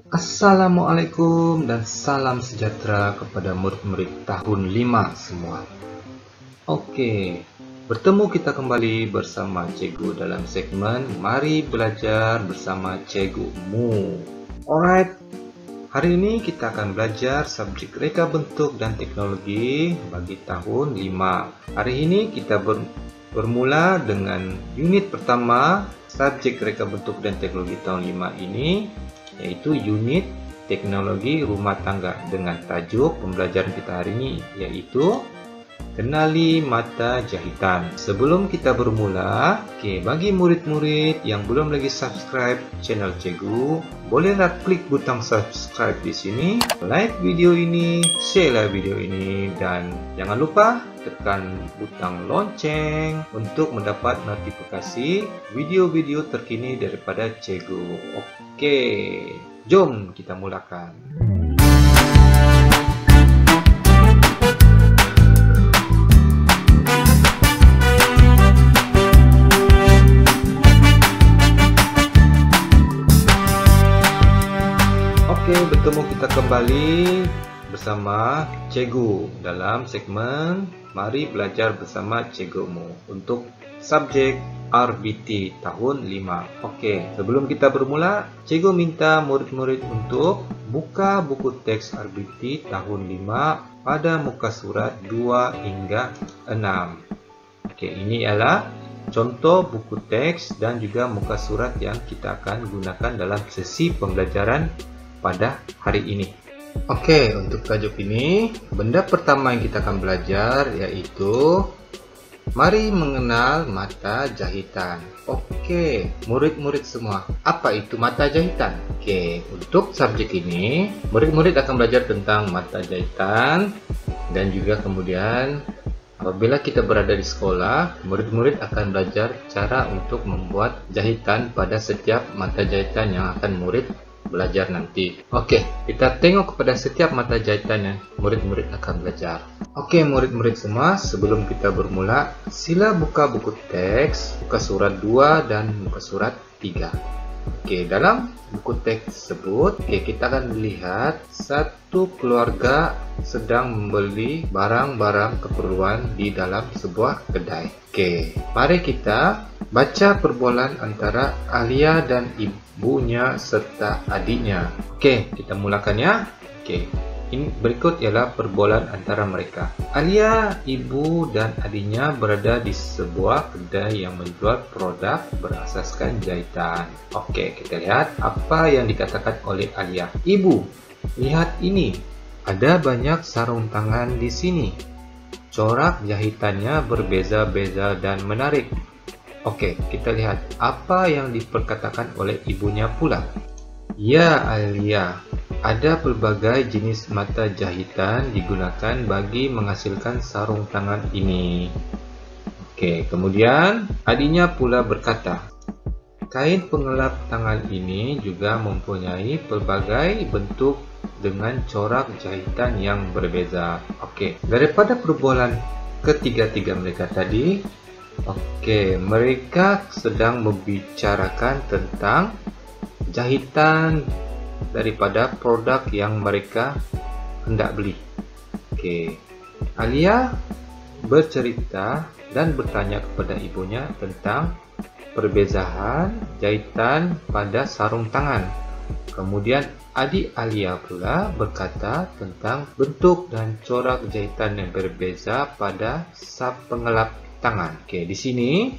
Assalamualaikum dan salam sejahtera kepada murid-murid tahun 5 semua. Oke, bertemu kita kembali bersama Cikgu dalam segmen Mari Belajar Bersama Cikgu Mu. Alright, hari ini kita akan belajar subjek reka bentuk dan teknologi bagi tahun 5. Hari ini kita bermula dengan unit pertama subjek reka bentuk dan teknologi tahun 5 ini, yaitu unit teknologi rumah tangga dengan tajuk pembelajaran kita hari ini yaitu kenali mata jahitan. Sebelum kita bermula, bagi murid-murid yang belum lagi subscribe channel Cikgu, bolehlah klik butang subscribe di sini, like video ini, share video ini, dan jangan lupa tekan butang lonceng untuk mendapat notifikasi video-video terkini daripada Cikgu. Oke, jom kita mulakan. Oke, bertemu kita kembali bersama Cikgu dalam segmen Mari Belajar Bersama Cikgu Mu untuk subjek RBT tahun 5. Oke, sebelum kita bermula, Cikgu minta murid-murid untuk buka buku teks RBT tahun 5 pada muka surat 2 hingga 6. Oke, ini adalah contoh buku teks dan juga muka surat yang kita akan gunakan dalam sesi pembelajaran pada hari ini. Oke, untuk tajuk ini, benda pertama yang kita akan belajar yaitu mari mengenal mata jahitan. Oke, murid-murid semua, apa itu mata jahitan? Oke, untuk subjek ini, murid-murid akan belajar tentang mata jahitan dan juga kemudian apabila kita berada di sekolah, murid-murid akan belajar cara untuk membuat jahitan pada setiap mata jahitan yang akan murid belajar nanti. Oke, kita tengok kepada setiap mata jahitan yang murid-murid akan belajar. Oke, murid-murid semua, sebelum kita bermula, sila buka buku teks, muka surat 2 dan muka surat 3. Oke, dalam buku teks tersebut, kita akan melihat satu keluarga sedang membeli barang-barang keperluan di dalam sebuah kedai. Oke, mari kita baca perbualan antara Alia dan ibunya serta adiknya. Oke, kita mulakan ya. Oke, ini berikut ialah perbualan antara mereka. Alia, ibu dan adiknya berada di sebuah kedai yang menjual produk berasaskan jahitan. Oke, kita lihat apa yang dikatakan oleh Alia. Ibu, lihat ini. Ada banyak sarung tangan di sini. Corak jahitannya berbeza-beza dan menarik. Oke, kita lihat apa yang diperkatakan oleh ibunya pula. Ya, Alia, ada pelbagai jenis mata jahitan digunakan bagi menghasilkan sarung tangan ini. Oke, kemudian adiknya pula berkata, kain pengelap tangan ini juga mempunyai pelbagai bentuk dengan corak jahitan yang berbeza. Oke, daripada perbualan ketiga-tiga mereka tadi, mereka sedang membicarakan tentang jahitan daripada produk yang mereka hendak beli. Alia bercerita dan bertanya kepada ibunya tentang perbezaan jahitan pada sarung tangan. Kemudian adik Alia pula berkata tentang bentuk dan corak jahitan yang berbeza pada sap pengelap tangan. Di sini,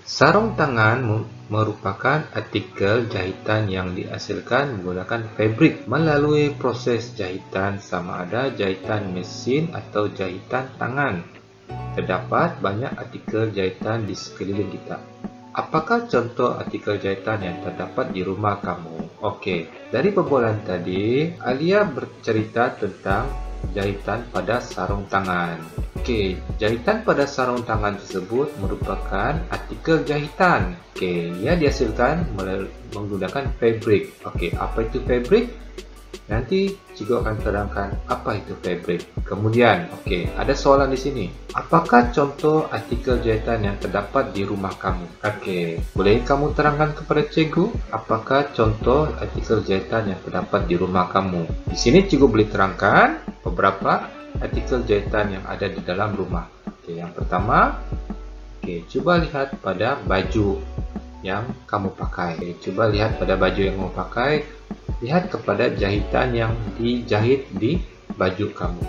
sarung tangan merupakan artikel jahitan yang dihasilkan menggunakan fabrik melalui proses jahitan, sama ada jahitan mesin atau jahitan tangan. Terdapat banyak artikel jahitan di sekeliling kita. Apakah contoh artikel jahitan yang terdapat di rumah kamu? Dari perbualan tadi, Alia bercerita tentang jahitan pada sarung tangan. Jahitan pada sarung tangan tersebut merupakan artikel jahitan. Ia dihasilkan menggunakan fabrik. Apa itu fabrik? Nanti cikgu akan terangkan apa itu fabric. Kemudian, ada soalan di sini. Apakah contoh artikel jahitan yang terdapat di rumah kamu? Boleh kamu terangkan kepada cikgu apakah contoh artikel jahitan yang terdapat di rumah kamu? Di sini cikgu boleh terangkan beberapa artikel jahitan yang ada di dalam rumah. Yang pertama, coba lihat pada baju yang kamu pakai. Coba lihat pada baju yang kamu pakai. Lihat kepada jahitan yang dijahit di baju kamu.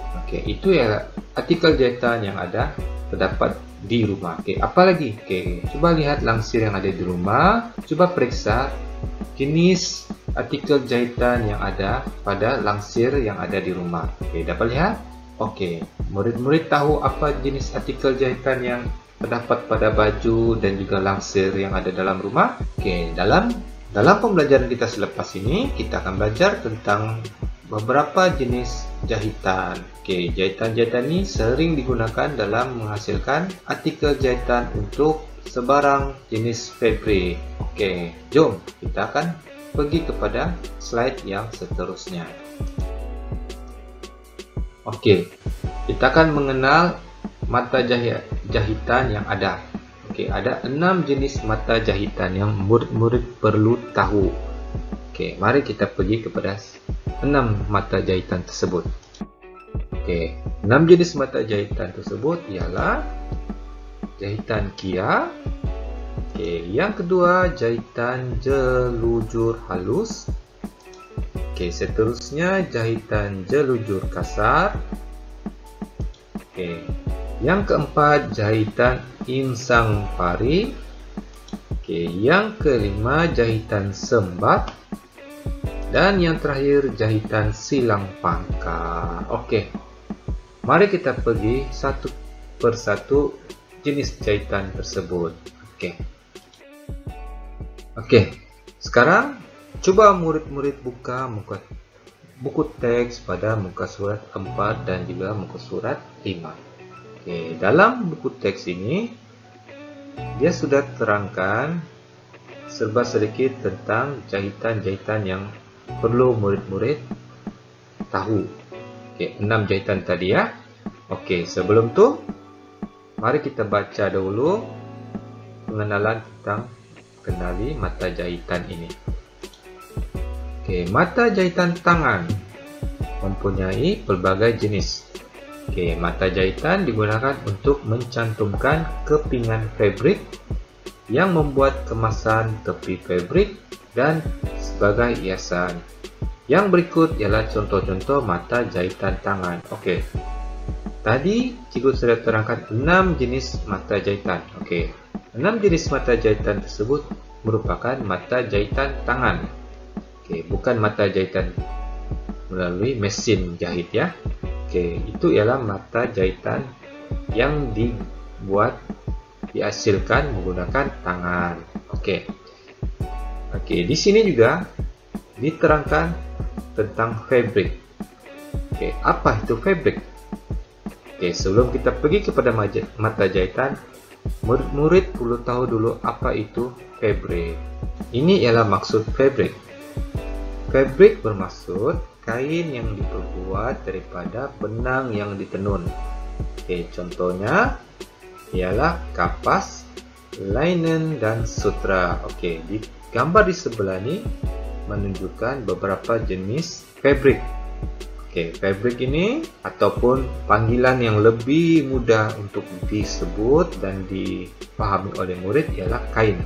Itu ya artikel jahitan yang ada terdapat di rumah. Apa lagi? Coba lihat langsir yang ada di rumah. Coba periksa jenis artikel jahitan yang ada pada langsir yang ada di rumah. Dapat lihat? Murid-murid tahu apa jenis artikel jahitan yang terdapat pada baju dan juga langsir yang ada dalam rumah? Dalam pembelajaran kita selepas ini, kita akan belajar tentang beberapa jenis jahitan. Jahitan-jahitan ini sering digunakan dalam menghasilkan artikel jahitan untuk sebarang jenis fabric. Jom kita akan pergi kepada slide yang seterusnya. Kita akan mengenal mata jahitan yang ada. Ada 6 jenis mata jahitan yang murid-murid perlu tahu. Mari kita pergi kepada 6 mata jahitan tersebut. 6 jenis mata jahitan tersebut ialah jahitan kia. Yang kedua, jahitan jelujur halus. Seterusnya jahitan jelujur kasar. Yang keempat, jahitan insang pari. Yang kelima, jahitan sembat. Dan yang terakhir, jahitan silang pangkar. Mari kita pergi satu persatu jenis jahitan tersebut. Sekarang coba murid-murid buka buku teks pada muka surat 4 dan juga muka surat 5. Dalam buku teks ini dia sudah terangkan serba sedikit tentang jahitan-jahitan yang perlu murid-murid tahu. 6 jahitan tadi ya. Sebelum itu mari kita baca dulu pengenalan tentang kenali mata jahitan ini. Mata jahitan tangan mempunyai pelbagai jenis. Mata jahitan digunakan untuk mencantumkan kepingan fabric yang membuat kemasan tepi fabric dan sebagai hiasan. Yang berikut ialah contoh-contoh mata jahitan tangan. Tadi cikgu sudah terangkan 6 jenis mata jahitan. 6 jenis mata jahitan tersebut merupakan mata jahitan tangan. Bukan mata jahitan melalui mesin jahit ya. Itu ialah mata jahitan yang dihasilkan menggunakan tangan. Di sini juga diterangkan tentang fabric. Apa itu fabric? Sebelum kita pergi kepada mata jahitan, murid-murid perlu tahu dulu apa itu fabric. Ini ialah maksud fabric. Fabric bermaksud kain yang diperbuat daripada benang yang ditenun. Contohnya ialah kapas, linen, dan sutra. Di gambar di sebelah ini menunjukkan beberapa jenis fabric. Fabric ini ataupun panggilan yang lebih mudah untuk disebut dan dipahami oleh murid ialah kain.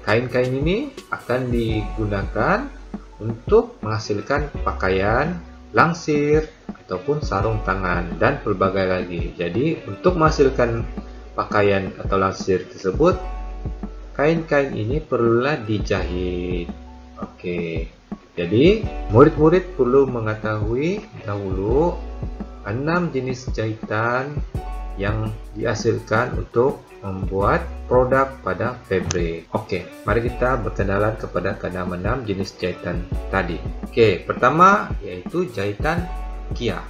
Kain-kain ini akan digunakan untuk menghasilkan pakaian, langsir, ataupun sarung tangan, dan pelbagai lagi. Jadi, untuk menghasilkan pakaian atau langsir tersebut, kain-kain ini perlulah dijahit. Jadi, murid-murid perlu mengetahui dahulu 6 jenis jahitan yang dihasilkan untuk membuat produk pada fabric. Mari kita berkenalan kepada ke-6 jenis jahitan tadi. Pertama yaitu jahitan kia.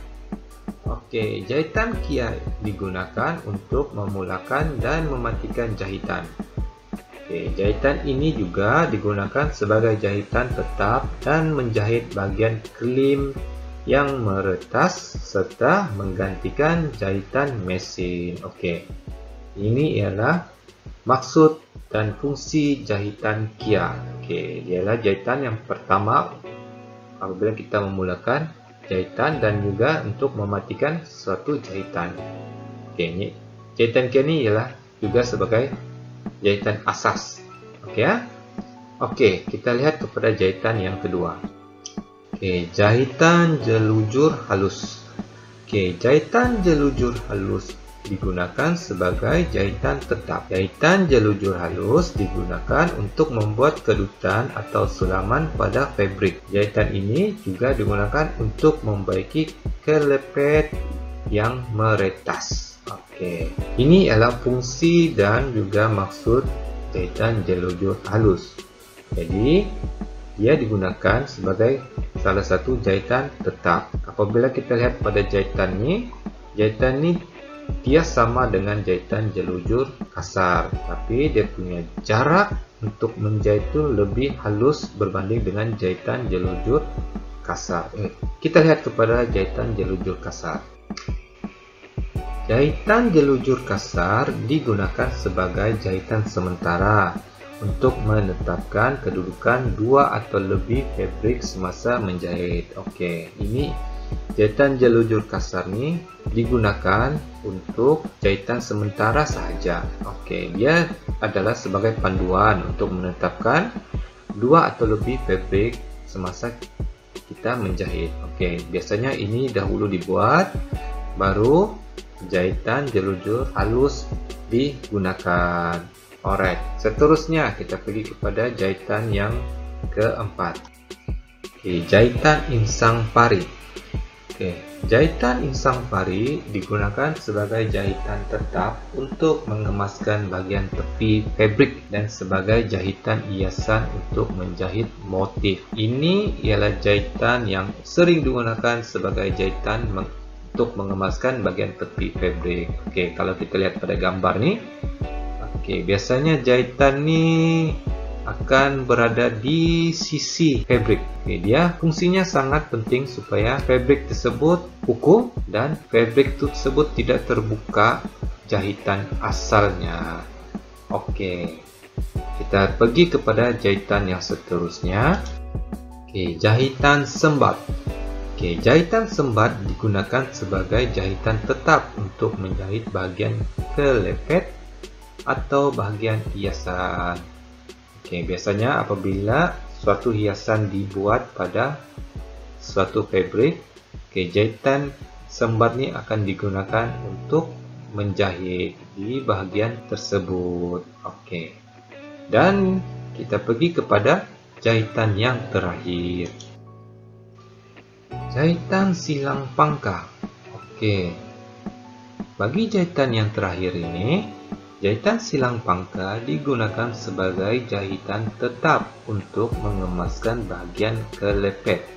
Jahitan kia digunakan untuk memulakan dan mematikan jahitan. Oke, jahitan ini juga digunakan sebagai jahitan tetap dan menjahit bagian klim yang meretas serta menggantikan jahitan mesin. Oke, ini ialah maksud dan fungsi jahitan Kia. Oke, ialah jahitan yang pertama apabila kita memulakan jahitan dan juga untuk mematikan suatu jahitan. Oke, ini jahitan Kia ini ialah juga sebagai jahitan asas. Oke ya. Oke, kita lihat kepada jahitan yang kedua. Oke, jahitan jelujur halus. Oke, jahitan jelujur halus digunakan sebagai jahitan tetap. Jahitan jelujur halus digunakan untuk membuat kedutan atau sulaman pada fabrik. Jahitan ini juga digunakan untuk membaiki kelepet yang meretas. Oke, ini adalah fungsi dan juga maksud jahitan jelujur halus. Jadi, dia digunakan sebagai salah satu jahitan tetap. Apabila kita lihat pada jahitan ini dia sama dengan jahitan jelujur kasar, tapi dia punya jarak untuk menjahit itu lebih halus berbanding dengan jahitan jelujur kasar. Kita lihat kepada jahitan jelujur kasar. Jahitan jelujur kasar digunakan sebagai jahitan sementara untuk menetapkan kedudukan dua atau lebih fabrik semasa menjahit. Oke, ini jahitan jelujur kasar ini digunakan untuk jahitan sementara saja. Oke, dia adalah sebagai panduan untuk menetapkan dua atau lebih fabrik semasa kita menjahit. Oke, biasanya ini dahulu dibuat, baru jahitan jelujur halus digunakan. Alright, seterusnya kita pergi kepada jahitan yang keempat. Oke, jahitan insang pari. Oke, jahitan insang pari digunakan sebagai jahitan tetap untuk mengemaskan bagian tepi fabrik dan sebagai jahitan hiasan untuk menjahit motif. Ini ialah jahitan yang sering digunakan sebagai jahitan untuk mengemaskan bagian tepi fabrik. Oke, kalau kita lihat pada gambar nih, oke, biasanya jahitan ini akan berada di sisi fabrik. Oke, dia fungsinya sangat penting supaya fabrik tersebut kukuh dan fabrik tersebut tidak terbuka jahitan asalnya. Oke, kita pergi kepada jahitan yang seterusnya. Oke, jahitan sembat. Oke, jahitan sembat digunakan sebagai jahitan tetap untuk menjahit bagian kelepet atau bagian hiasan. Oke, biasanya apabila suatu hiasan dibuat pada suatu fabrik, oke, jahitan sembat ini akan digunakan untuk menjahit di bagian tersebut. Oke, dan kita pergi kepada jahitan yang terakhir. Jahitan silang pangkah. Oke, bagi jahitan yang terakhir ini, jahitan silang pangkah digunakan sebagai jahitan tetap untuk mengemaskan bagian kelepet,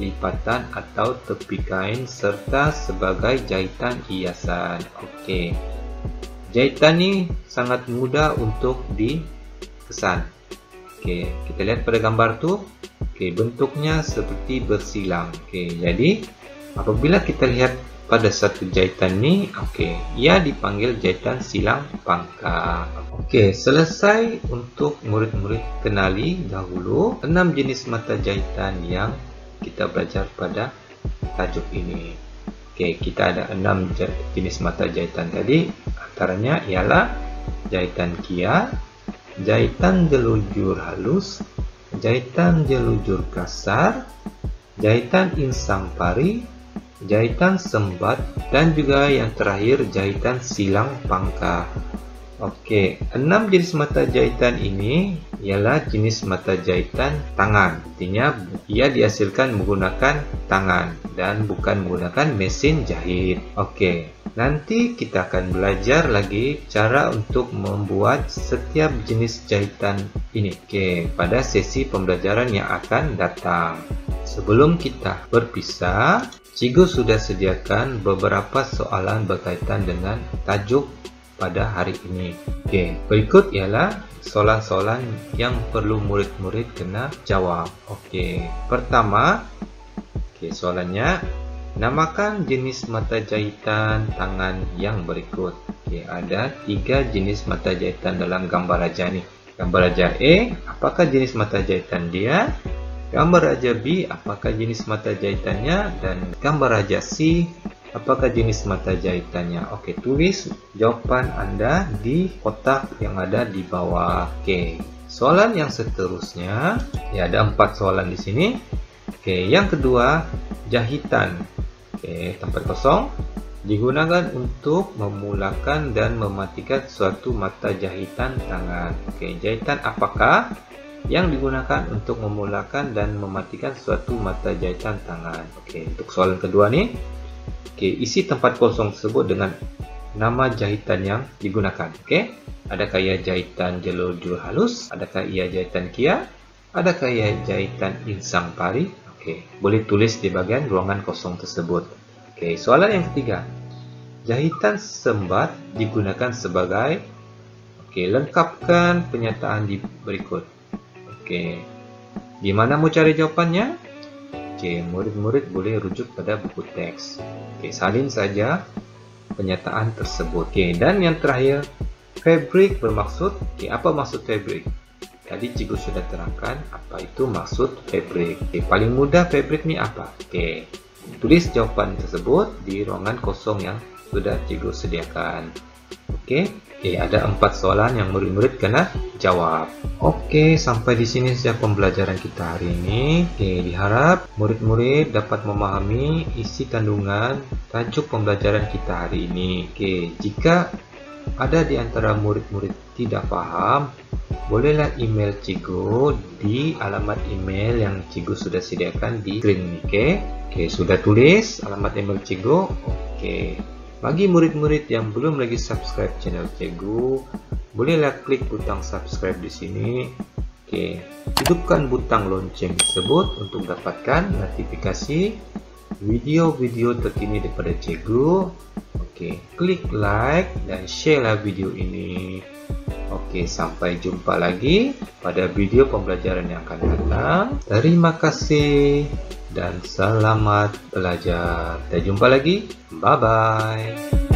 lipatan atau tepi kain serta sebagai jahitan hiasan. Oke, jahitan ini sangat mudah untuk dikesan. Oke, kita lihat pada gambar tuh. Oke, bentuknya seperti bersilang. Oke, jadi apabila kita lihat pada satu jahitan ini, oke, ia dipanggil jahitan silang pangkah. Oke, selesai untuk murid-murid kenali dahulu 6 jenis mata jahitan yang kita belajar pada tajuk ini. Oke, kita ada 6 jenis mata jahitan tadi. Antaranya ialah jahitan Kia, jahitan jelujur halus, jahitan jelujur kasar, jahitan insang pari, jahitan sembat, dan juga yang terakhir jahitan silang pangkah. Oke, 6 jenis mata jahitan ini ialah jenis mata jahitan tangan. Artinya ia dihasilkan menggunakan tangan dan bukan menggunakan mesin jahit. Oke, nanti kita akan belajar lagi cara untuk membuat setiap jenis jahitan ini. Oke, pada sesi pembelajaran yang akan datang. Sebelum kita berpisah, Cikgu sudah sediakan beberapa soalan berkaitan dengan tajuk pada hari ini. Oke, berikut ialah soalan-soalan yang perlu murid-murid kena jawab. Oke, pertama, soalannya, namakan jenis mata jahitan tangan yang berikut. Oke, ada 3 jenis mata jahitan dalam gambar raja ni. Gambar raja A, apakah jenis mata jahitan dia? Gambar raja B, apakah jenis mata jahitannya? Dan gambar raja C, apakah jenis mata jahitannya? Oke, tulis jawapan Anda di kotak yang ada di bawah. Oke, soalan yang seterusnya, ya ada 4 soalan di sini. Oke, yang kedua, jahitan. Oke, tempat kosong digunakan untuk memulakan dan mematikan suatu mata jahitan tangan. Oke, jahitan apakah yang digunakan untuk memulakan dan mematikan suatu mata jahitan tangan? Oke, untuk soalan kedua nih. Oke, isi tempat kosong tersebut dengan nama jahitan yang digunakan. Oke, adakah ia jahitan jalur jul halus? Adakah ia jahitan Kia? Adakah ia jahitan insang pari? Oke, boleh tulis di bagian ruangan kosong tersebut. Oke, soalan yang ketiga. Jahitan sembat digunakan sebagai. Oke, lengkapkan pernyataan di berikut. Oke, gimana mau cari jawabannya? Oke, murid-murid boleh rujuk pada buku teks. Oke, salin saja pernyataan tersebut. Oke, dan yang terakhir, fabric bermaksud. Oke, apa maksud fabric? Tadi cikgu sudah terangkan apa itu maksud fabric. Oke, paling mudah fabric ni apa? Oke, tulis jawapan tersebut di ruangan kosong yang sudah cikgu sediakan. Oke, ada 4 soalan yang murid-murid kena jawab. Oke, sampai di sini saja pembelajaran kita hari ini. Oke, diharap murid-murid dapat memahami isi kandungan tajuk pembelajaran kita hari ini. Oke, jika ada di antara murid-murid tidak paham, bolehlah email cikgu di alamat email yang cikgu sudah sediakan di screen ini. Oke, sudah tulis alamat email cikgu. Oke, bagi murid-murid yang belum lagi subscribe channel cikgu, bolehlah klik butang subscribe di sini. Oke, hidupkan butang lonceng tersebut untuk dapatkan notifikasi video-video terkini daripada cikgu. Oke, klik like dan share lah video ini. Oke, sampai jumpa lagi pada video pembelajaran yang akan datang. Terima kasih dan selamat belajar. Kita jumpa lagi. Bye-bye.